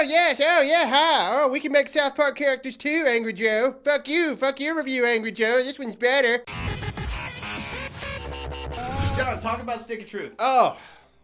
Oh, yes. Oh, yeah. Hi. Oh, we can make South Park characters too, Angry Joe. Fuck you. Fuck your review, Angry Joe. This one's better. John, talk about Stick of Truth. Oh,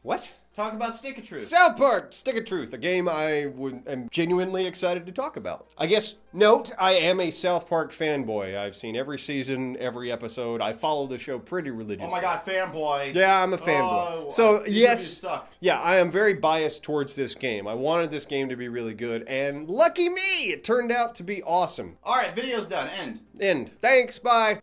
what? Talk about Stick of Truth. South Park, Stick of Truth, a game I am genuinely excited to talk about. I guess, note, I am a South Park fanboy. I've seen every season, every episode. I follow the show pretty religiously. Oh my god, fanboy. Yeah, I'm a fanboy. So, yes, suck. yeah, I am very biased towards this game. I wanted this game to be really good, and lucky me, it turned out to be awesome. Alright, video's done. End. Thanks, bye.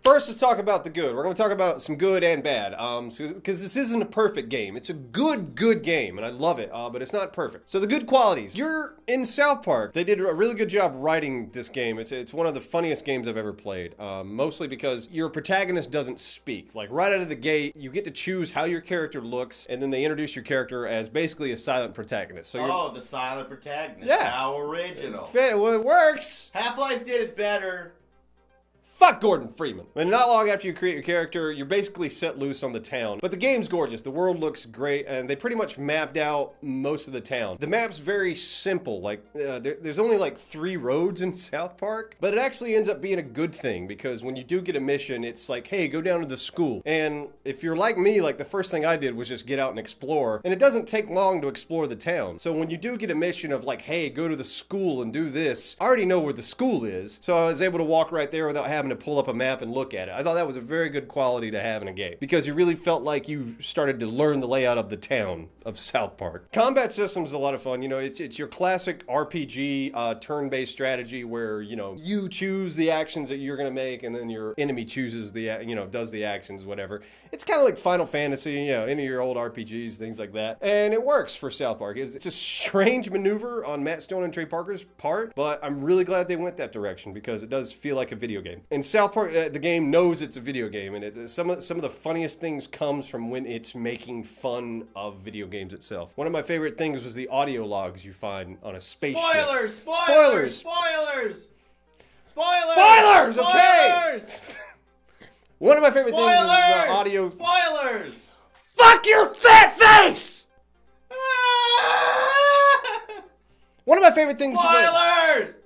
First, let's talk about the good. We're going to talk about some good and bad, because this isn't a perfect game. It's a good game, and I love it, but it's not perfect. So the good qualities. You're in South Park. They did a really good job writing this game. It's one of the funniest games I've ever played, mostly because your protagonist doesn't speak. Like, right out of the gate, you get to choose how your character looks, and then they introduce your character as basically a silent protagonist. So the silent protagonist. Yeah. How original. Well, it works. Half-Life did it better. Fuck Gordon Freeman. And not long after you create your character, you're basically set loose on the town. But the game's gorgeous. The world looks great, and they pretty much mapped out most of the town. The map's very simple. Like, there's only like 3 roads in South Park, but it actually ends up being a good thing, because when you do get a mission, it's like, hey, go down to the school. And if you're like me, like the first thing I did was just get out and explore, and it doesn't take long to explore the town. So when you do get a mission of like, hey, go to the school and do this, I already know where the school is, so I was able to walk right there without having to pull up a map and look at it. I thought that was a very good quality to have in a game, because you really felt like you started to learn the layout of the town of South Park. Combat system's a lot of fun. You know, it's your classic RPG turn-based strategy where, you know, you choose the actions that you're gonna make, and then your enemy chooses the, you know, does the actions, whatever. It's kind of like Final Fantasy, you know, any of your old RPGs, things like that. And it works for South Park. It's a strange maneuver on Matt Stone and Trey Parker's part, but I'm really glad they went that direction, because it does feel like a video game. And South Park, the game knows it's a video game, and some of the funniest things comes from when it's making fun of video games itself. One of my favorite things was the audio logs you find on a spaceship. Spoilers! Okay! One of my favorite things is the audio... Spoilers! Fuck your fat face! One of my favorite things... Spoilers!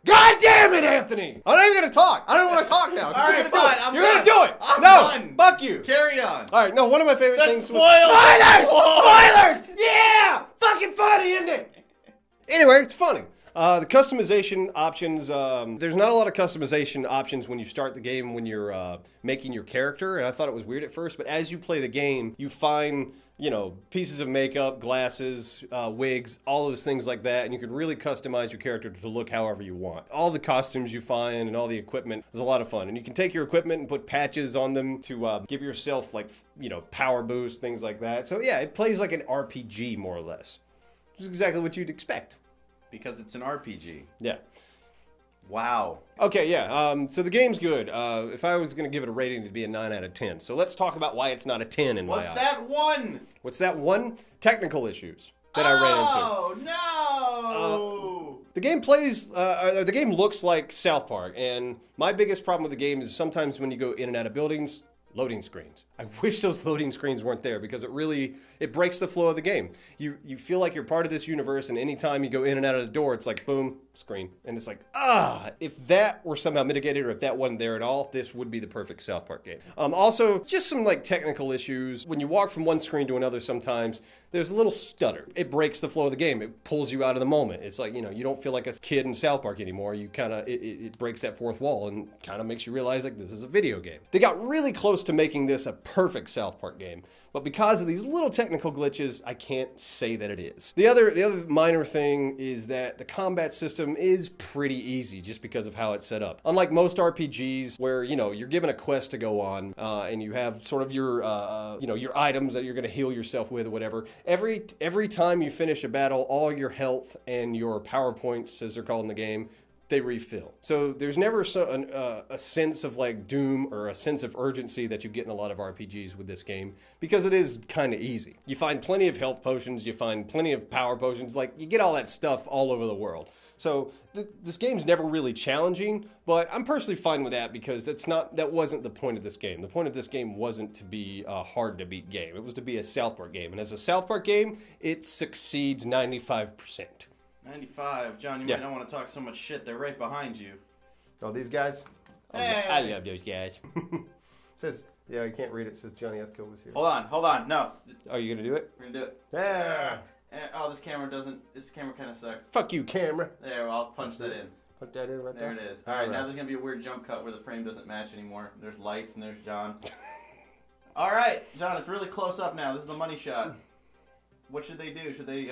God damn it, Anthony! I'm not even gonna talk. I don't want to talk now. All right, fine. You're gonna do it. I'm no, done. Fuck you. Carry on. All right. No, one of my favorite things. Spoilers! Spoilers! Yeah, fucking funny, isn't it? Anyway, it's funny. The customization options, there's not a lot of customization options when you start the game when you're making your character, and I thought it was weird at first, but as you play the game, you find, you know, pieces of makeup, glasses, wigs, all those things like that, and you can really customize your character to look however you want. All the costumes you find and all the equipment is a lot of fun, and you can take your equipment and put patches on them to give yourself, like, you know, power boost, things like that. So yeah, it plays like an RPG, more or less. Which is exactly what you'd expect. Because it's an RPG. Yeah. Wow. Okay, yeah. So the game's good. If I was going to give it a rating, it'd be a 9 out of 10. So let's talk about why it's not a 10 in my eyes. What's that one? What's that one? Technical issues that I ran into. Oh, no! The game plays, the game looks like South Park, and my biggest problem with the game is sometimes when you go in and out of buildings, loading screens. I wish those loading screens weren't there, because it breaks the flow of the game. You feel like you're part of this universe, and anytime you go in and out of the door, it's like, boom, screen. And it's like, if that were somehow mitigated, or if that wasn't there at all, this would be the perfect South Park game. Also, just some like technical issues. When you walk from one screen to another, sometimes there's a little stutter. It breaks the flow of the game. It pulls you out of the moment. It's like, you know, you don't feel like a kid in South Park anymore. You kind of, it breaks that fourth wall and kind of makes you realize like this is a video game. They got really close to making this a perfect South Park game, but because of these little technical glitches, I can't say that it is. The other minor thing is that the combat system is pretty easy just because of how it's set up. Unlike most RPGs where, you know, you're given a quest to go on, and you have sort of your, you know, your items that you're going to heal yourself with or whatever. Every time you finish a battle, all your health and your power points, as they're called in the game, they refill. So there's never a sense of like doom or a sense of urgency that you get in a lot of RPGs with this game, because it is kind of easy. You find plenty of health potions, you find plenty of power potions, like you get all that stuff all over the world. So this game's never really challenging, but I'm personally fine with that because that wasn't the point of this game. The point of this game wasn't to be a hard to beat game. It was to be a South Park game. And as a South Park game, it succeeds 95%. 95. John, you might not want to talk so much shit. They're right behind you. Oh, these guys? Hey. I love those guys. Says, yeah, I can't read it. It says Johnny Ethko was here. Hold on. No. Oh, you gonna do it? We're gonna do it. Yeah. Oh, this camera kind of sucks. Fuck you, camera. There, I'll punch that in. Put that in right there. There it is. All right, now there's going to be a weird jump cut where the frame doesn't match anymore. There's lights and there's John. All right, John, it's really close up now. This is the money shot. What should they do? Should they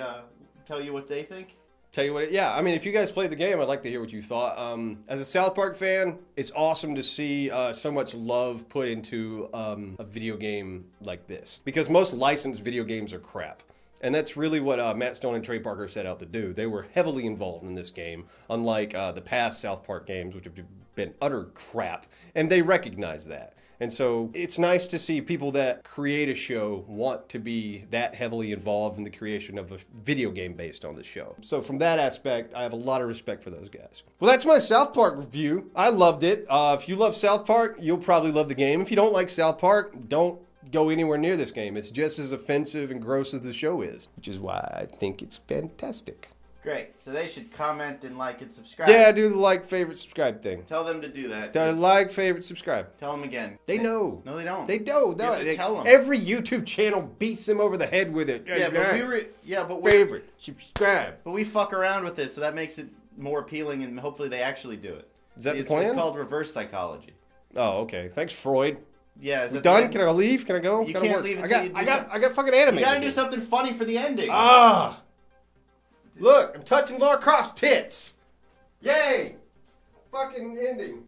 tell you what they think? Tell you what, yeah, I mean, if you guys played the game, I'd like to hear what you thought. As a South Park fan, it's awesome to see so much love put into a video game like this. Because most licensed video games are crap. And that's really what Matt Stone and Trey Parker set out to do. They were heavily involved in this game, unlike the past South Park games, which have been utter crap. And they recognize that. And so it's nice to see people that create a show want to be that heavily involved in the creation of a video game based on the show. So from that aspect, I have a lot of respect for those guys. Well, that's my South Park review. I loved it. If you love South Park, you'll probably love the game. If you don't like South Park, don't go anywhere near this game. It's just as offensive and gross as the show is, which is why I think it's fantastic. Great. So they should comment and like and subscribe. Yeah, do the like, favorite, subscribe thing. Tell them to do that. Like, favorite, subscribe. Tell them again. They know. No, they don't. They know. You have to tell them. Every YouTube channel beats them over the head with it. Yeah, but we favorite, subscribe. But we fuck around with it, so that makes it more appealing, and hopefully they actually do it. Is that the plan? It's called reverse psychology. Oh, okay. Thanks, Freud. Yeah, is we that done? Can I leave? Can I go? You can't leave until you do I got fucking anime. You gotta do something funny for the ending. Ah! Look, I'm touching Lara Croft's tits. Yay! Fucking ending.